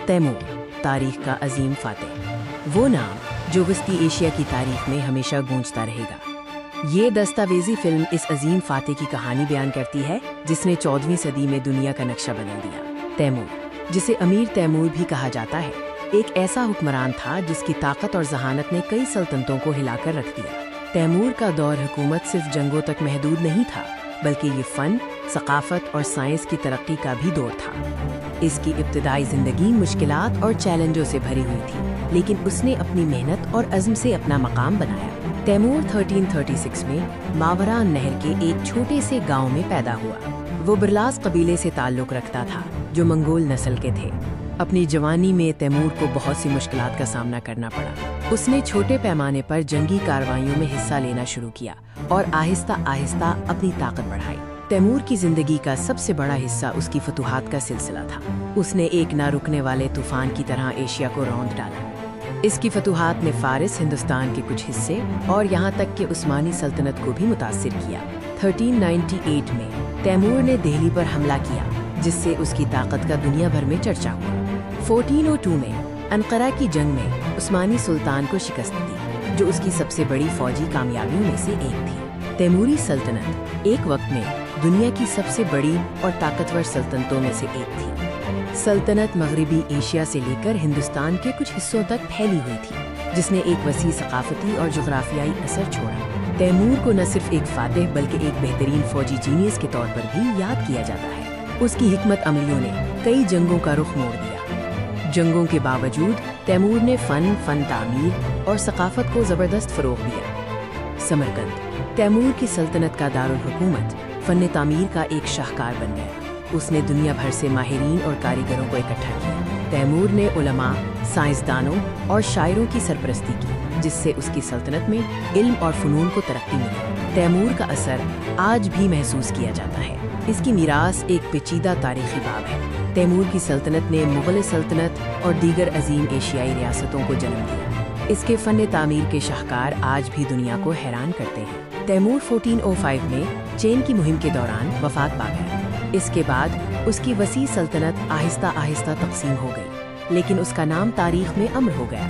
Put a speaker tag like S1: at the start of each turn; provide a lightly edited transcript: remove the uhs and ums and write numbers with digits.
S1: Timur, تاریخ کا عظیم فاتح، وہ نام جو وسطی ایشیا کی تاریخ میں ہمیشہ گونجتا رہے گا۔ یہ دستاویزی فلم اس عظیم فاتح کی کہانی بیان کرتی ہے جس نے 14ویں صدی میں دنیا کا نقشہ بدل دیا۔ تیمور، جسے امیر تیمور بھی کہا جاتا ہے، ایک ایسا حکمران تھا جس کی طاقت اور ذہانت نے کئی سلطنتوں کو ہلا کر رکھ دیا۔ تیمور کا دور حکومت صرف جنگوں تک محدود نہیں تھا، بلکہ یہ فن، ثقافت اور سائنس کی ترقی کا بھی دور تھا۔ اس کی ابتدائی زندگی مشکلات اور چیلنجوں سے بھری ہوئی تھی، لیکن اس نے اپنی محنت اور عزم سے اپنا مقام بنایا۔ تیمور 1336 میں ماوران نہر کے ایک چھوٹے سے گاؤں میں پیدا ہوا۔ وہ برلاس قبیلے سے تعلق رکھتا تھا جو منگول نسل کے تھے۔ اپنی جوانی میں تیمور کو بہت سی مشکلات کا سامنا کرنا پڑا۔ اس نے چھوٹے پیمانے پر جنگی کارروائیوں میں حصہ لینا شروع کیا اور آہستہ آہستہ اپنی طاقت بڑھائی۔ تیمور کی زندگی کا سب سے بڑا حصہ اس کی فتوحات کا سلسلہ تھا۔ اس نے ایک نہ رکنے والے طوفان کی طرح ایشیا کو روند ڈالا۔ اس کی فتوحات نے فارس، ہندوستان کے کچھ حصے اور یہاں تک کہ عثمانی سلطنت کو بھی متاثر کیا۔ 1398 میں تیمور نے دہلی پر حملہ کیا، جس سے اس کی طاقت کا دنیا بھر میں چرچا ہوا۔ 1402 میں انقرہ کی جنگ میں عثمانی سلطان کو شکست دی، جو اس کی سب سے بڑی فوجی کامیابیوں میں سے ایک تھی۔ تیموری سلطنت ایک وقت میں دنیا کی سب سے بڑی اور طاقتور سلطنتوں میں سے ایک تھی۔ سلطنت مغربی ایشیا سے لے کر ہندوستان کے کچھ حصوں تک پھیلی ہوئی تھی، جس نے ایک وسیع ثقافتی اور جغرافیائی اثر چھوڑا۔ تیمور کو نہ صرف ایک فاتح بلکہ ایک بہترین فوجی جینیس کے طور پر بھی یاد کیا جاتا ہے۔ اس کی حکمت عملیوں نے کئی جنگوں کا رخ موڑ دیا۔ جنگوں کے باوجود تیمور نے فن تعمیر اور ثقافت کو زبردست فروغ دیا۔ سمرقند تیمور کی سلطنت کا دارالحکومت فن تعمیر کا ایک شاہکار بن گیا۔ اس نے دنیا بھر سے ماہرین اور کاریگروں کو اکٹھا کیا۔ تیمور نے علماء، سائنسدانوں اور شاعروں کی سرپرستی کی، جس سے اس کی سلطنت میں علم اور فنون کو ترقی ملی۔ تیمور کا اثر آج بھی محسوس کیا جاتا ہے۔ اس کی میراث ایک پیچیدہ تاریخی باب ہے۔ تیمور کی سلطنت نے مغل سلطنت اور دیگر عظیم ایشیائی ریاستوں کو جنم دیا۔ اس کے فن تعمیر کے شاہکار آج بھی دنیا کو حیران کرتے ہیں۔ تیمور 1405 میں چین کی مہم کے دوران وفات پا گیا۔ اس کے بعد اس کی وسیع سلطنت آہستہ آہستہ تقسیم ہو گئی، لیکن اس کا نام تاریخ میں امر ہو گیا۔